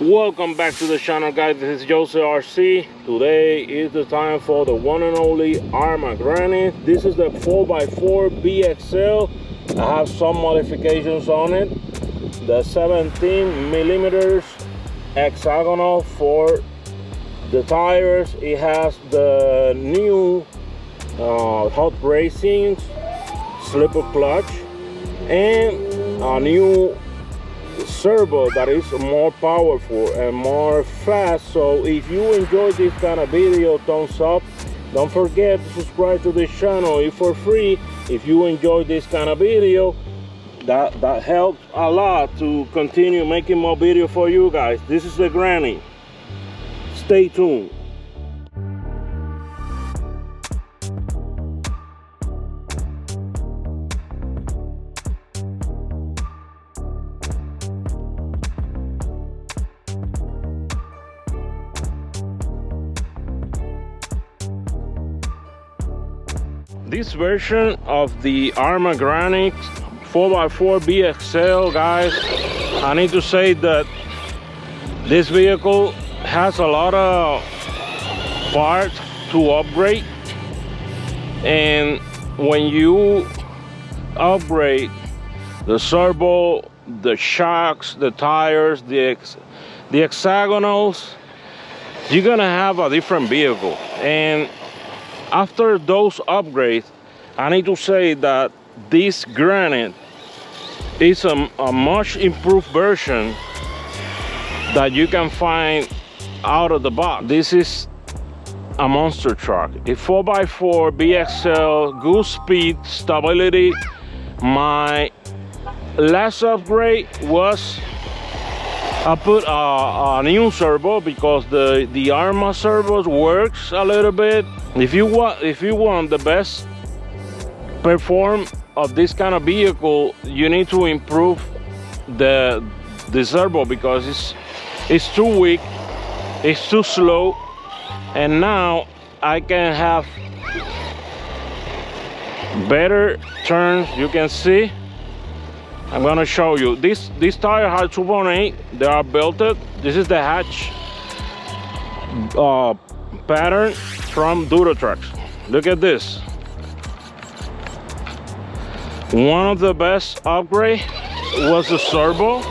Welcome back to the channel, guys. This is Jose RC. Today is the time for the one and only ARRMA Granite. This is the 4x4 BXL. I have some modifications on it. The 17 millimeters hexagonal for the tires. It has the new hot racing slipper clutch and a new servo that is more powerful and more fast. So if you enjoy this kind of video, thumbs up. Don't forget to subscribe to this channel. It's for free. If you enjoy this kind of video, that helps a lot to continue making more video for you guys. This is the Granite. Stay tuned. This version of the ARRMA GRANITE 4x4 BXL, guys, I need to say that this vehicle has a lot of parts to upgrade, and when you upgrade the servo, the shocks, the tires, the hexagonals, you're gonna have a different vehicle. And after those upgrades, I need to say that this Granite is a much improved version that you can find out of the box. This is a monster truck. A 4x4 BXL, good speed, stability. My last upgrade was I put a new servo because the ARRMA servos works a little bit. If you want the best perform of this kind of vehicle, you need to improve the servo because it's too weak, it's too slow. And now I can have better turns. You can see, I'm gonna show you. This tire has 2.8. They are belted. This is the hatch pattern from Duratrax. Look at this. One of the best upgrade was the servo.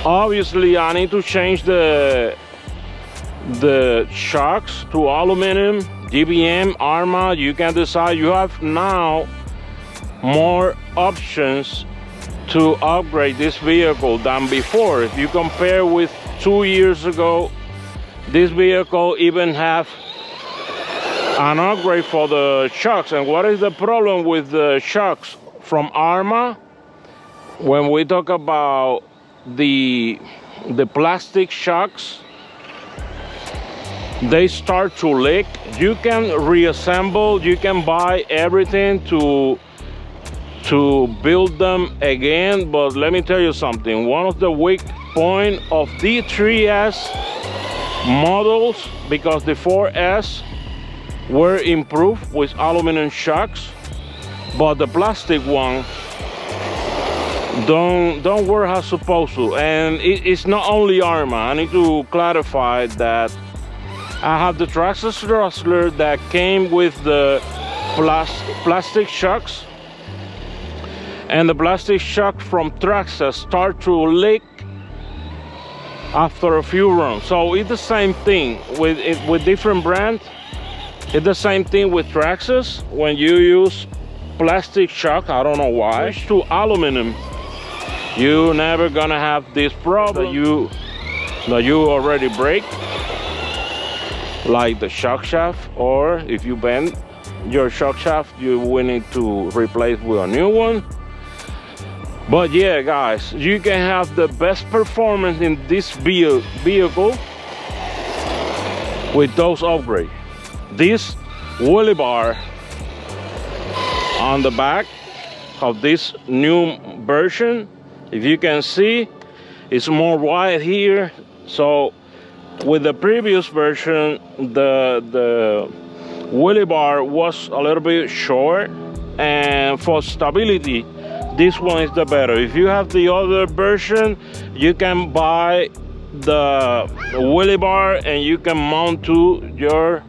Obviously, I need to change the shocks to aluminum, GBM, ARRMA. You can decide. You have now more options to upgrade this vehicle than before. If you compare with 2 years ago, this vehicle even have an upgrade for the shocks. And what is the problem with the shocks from ARRMA? When we talk about the plastic shocks, they start to leak. You can reassemble, you can buy everything to build them again, but let me tell you something. One of the weak point of the 3S models, because the 4S were improved with aluminum shocks, but the plastic one don't work as supposed to. And it's not only ARRMA. I need to clarify that I have the Traxxas Rustler that came with the plastic shocks, and the plastic shock from Traxxas start to leak after a few runs. So it's the same thing with different brands. It's the same thing with Traxxas. When you use plastic shock, I don't know why, switch to aluminum, you're never gonna have this problem that you already break, like the shock shaft, or if you bend your shock shaft, you will need to replace with a new one. But yeah, guys, you can have the best performance in this vehicle with those upgrades. This wheelie bar on the back of this new version, if you can see, it's more wide here. So with the previous version, the wheelie bar was a little bit short, and for stability, this one is the better. If you have the other version, you can buy the wheelie bar and you can mount to your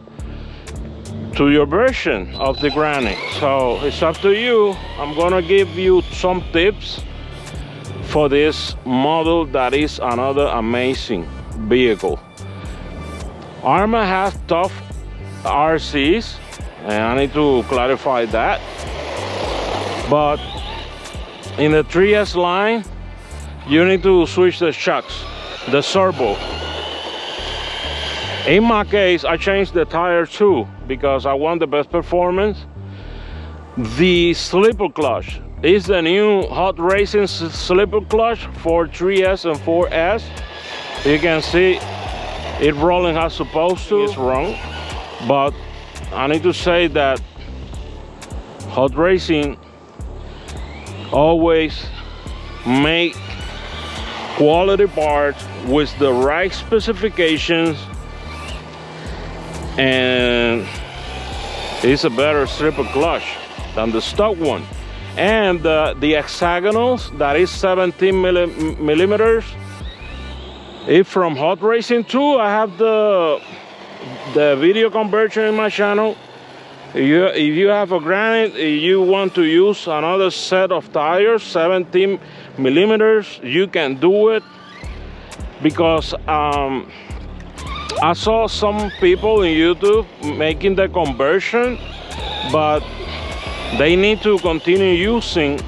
version of the Granite. So it's up to you. I'm gonna give you some tips for this model that is another amazing vehicle. ARRMA has tough RCs, and I need to clarify that. But in the 3S line, you need to switch the shocks, the servo. In my case, I changed the tire too because I want the best performance. The slipper clutch is the new hot racing slipper clutch for 3S and 4S. You can see it rolling as supposed to. It's wrong, but I need to say that hot racing always make quality parts with the right specifications, and it's a better slipper clutch than the stock one. And the hexagonals, that is 17 millimeters, if from hot racing too. I have the video conversion in my channel. If you have a Granite, you want to use another set of tires, 17 millimeters, you can do it. Because I saw some people in YouTube making the conversion, but they need to continue using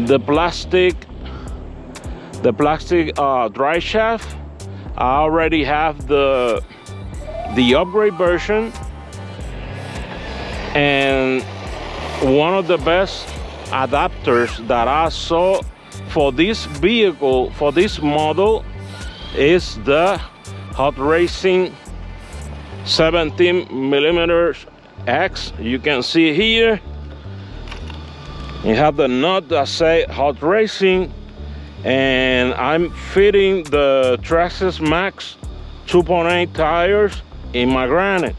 the plastic drive shaft. I already have the upgrade version, and one of the best adapters that I saw for this vehicle, for this model, is the hot racing 17 millimeters X. You can see here you have the nut that say hot racing, and I'm fitting the Traxxas Max 2.8 tires in my Granite.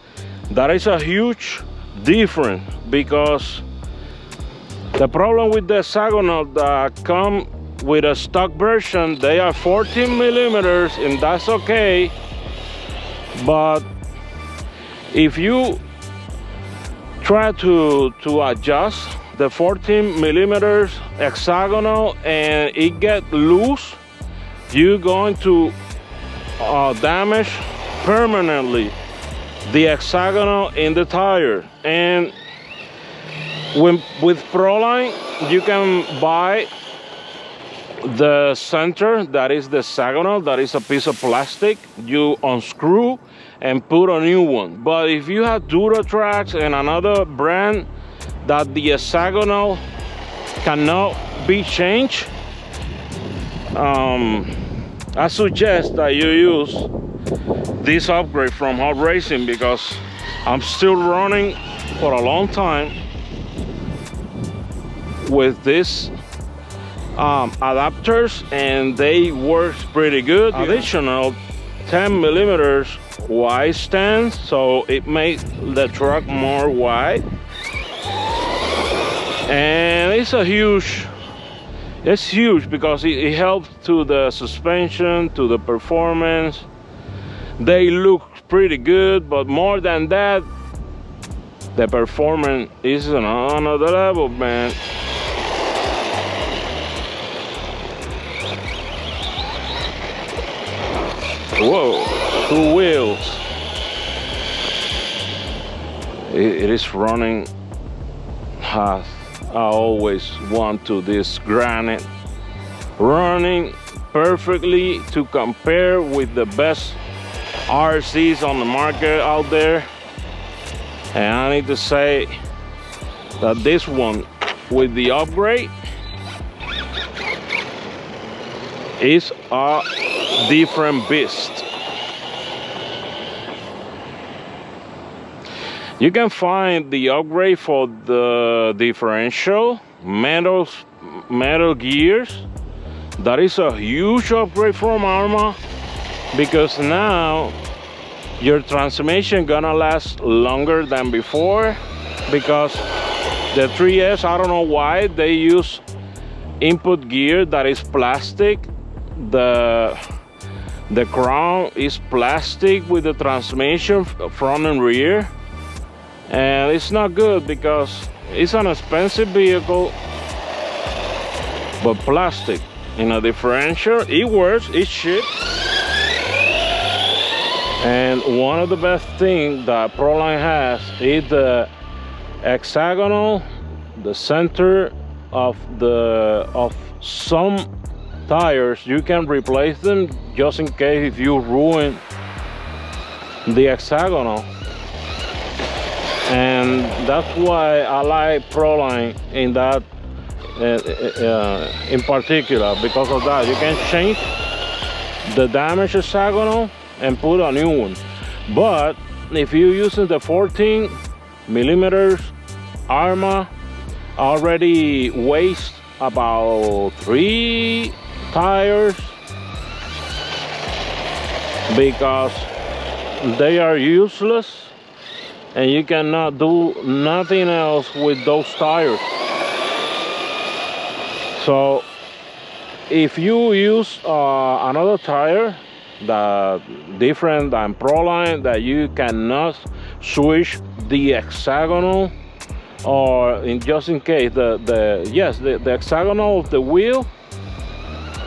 That is a huge difference, because the problem with the hexagonal that come with a stock version, they are 14 millimeters, and that's okay. But if you try to adjust the 14 millimeters hexagonal and it get loose, you're going to damage permanently the hexagonal in the tire. And with Proline, you can buy the center, that is the hexagonal, that is a piece of plastic. You unscrew and put a new one. But if you have Duratrax and another brand that the hexagonal cannot be changed, I suggest that you use this upgrade from Hot Racing, because I'm still running for a long time with this adapters, and they work pretty good. Additional 10 millimeters wide stand, so it makes the truck more wide, and it's huge because it helps to the suspension, to the performance. They look pretty good, but more than that, the performance is on another level, man. Whoa, 2 wheels. It is running as I always want to. This Granite running perfectly to compare with the best RCs on the market out there. And I need to say that this one with the upgrade is a different beast. You can find the upgrade for the differential metal gears. That is a huge upgrade from ARRMA, because now your transmission gonna last longer than before, because the 3S, I don't know why they use input gear that is plastic. The The crown is plastic with the transmission front and rear, and it's not good because it's an expensive vehicle, but plastic in a differential. It works, it's cheap. And one of the best things that Proline has is the hexagonal, the center of some tires. You can replace them just in case if you ruin the hexagonal. And that's why I like Proline in that in particular, because of that. You can change the damaged hexagonal and put a new one. But if you're using the 14 millimeters ARRMA, already waste about 3 tires because they are useless and you cannot do nothing else with those tires. So if you use another tire that different than Proline, that you cannot switch the hexagonal, or just in case the hexagonal of the wheel,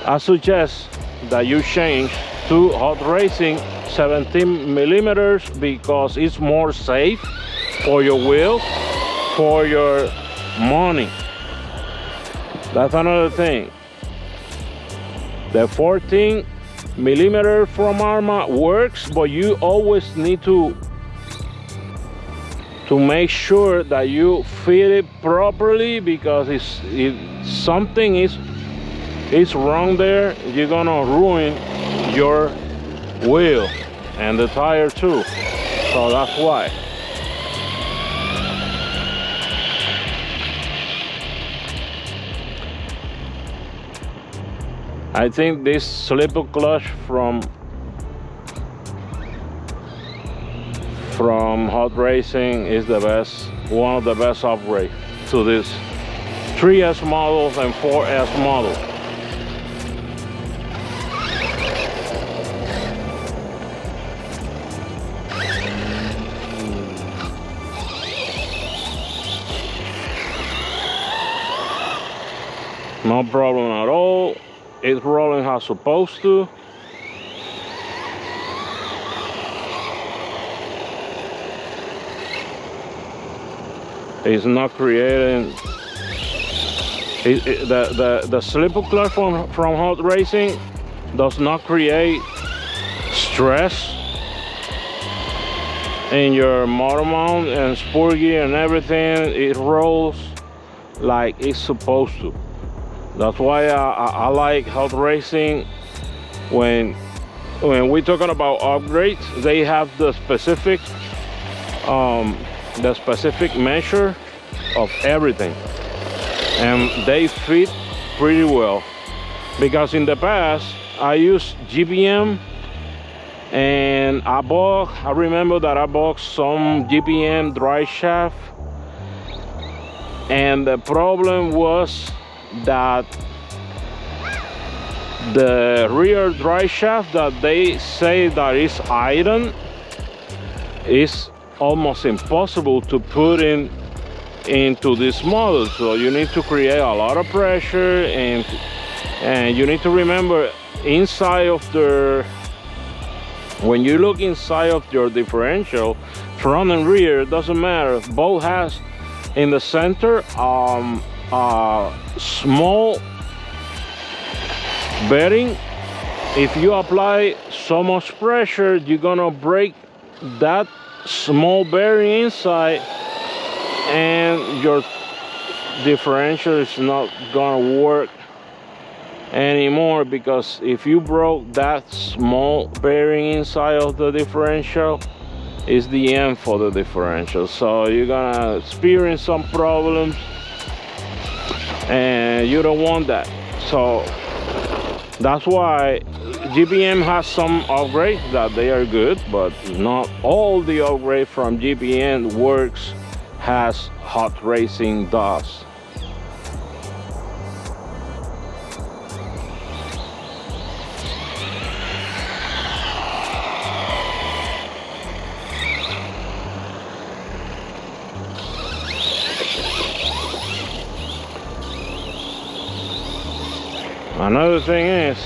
I suggest that you change to Hot Racing 17 millimeters because it's more safe for your wheel, for your money. That's another thing. The 14 millimeter from ARRMA works, but you always need to make sure that you fit it properly, because if something is wrong there, you're gonna ruin your wheel and the tire too. So that's why. I think this slipper clutch from Hot Racing is the best, one of the best upgrades to this 3S models and 4S model. No problem at all. It's rolling how it's supposed to. It's not creating the slipper clutch from Hot Racing does not create stress in your motor mount and sport gear and everything. It rolls like it's supposed to. That's why I like Hot Racing. When we're talking about upgrades, they have the specific measure of everything, and they fit pretty well. Because in the past I used GPM, and I remember that I bought some GPM drive shaft, and the problem was that the rear drive shaft that they say that is iron is almost impossible to put into this model. So you need to create a lot of pressure, and you need to remember inside of when you look inside of your differential, front and rear, doesn't matter, both has in the center small bearing. If you apply so much pressure, you're gonna break that small bearing inside, and your differential is not gonna work anymore, because if you broke that small bearing inside of the differential, it's the end for the differential. So you're gonna experience some problems, and you don't want that. So that's why GPM has some upgrades that they are good, but not all the upgrade from GPM works as Hot Racing does. Another thing is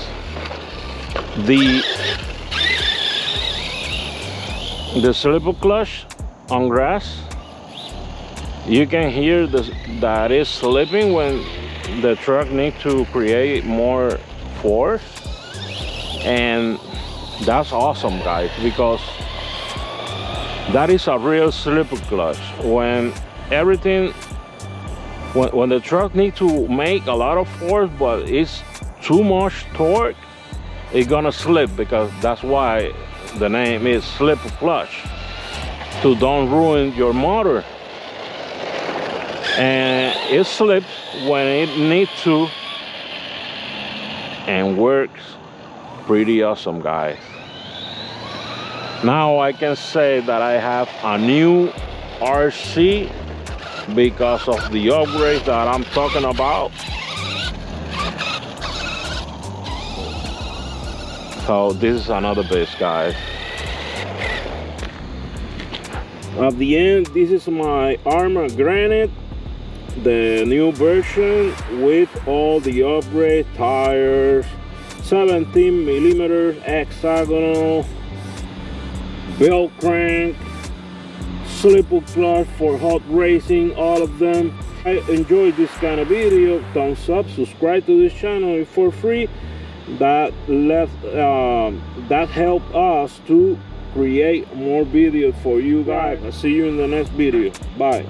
the slipper clutch on grass. You can hear that it's slipping when the truck needs to create more force, and that's awesome, guys, because that is a real slipper clutch. When the truck needs to make a lot of force but it's too much torque, it's gonna slip, because that's why the name is slipper clutch, to don't ruin your motor. And it slips when it needs to, and works pretty awesome, guys. Now I can say that I have a new RC because of the upgrades that I'm talking about. So this is another base, guys. At the end, this is my ARRMA Granite, the new version with all the upgrade tires, 17mm hexagonal, belt crank, slipper clutch for hot racing, all of them. I enjoyed this kind of video. Thumbs up, subscribe to this channel for free. That helped us to create more videos for you guys. I'll see you in the next video. Bye.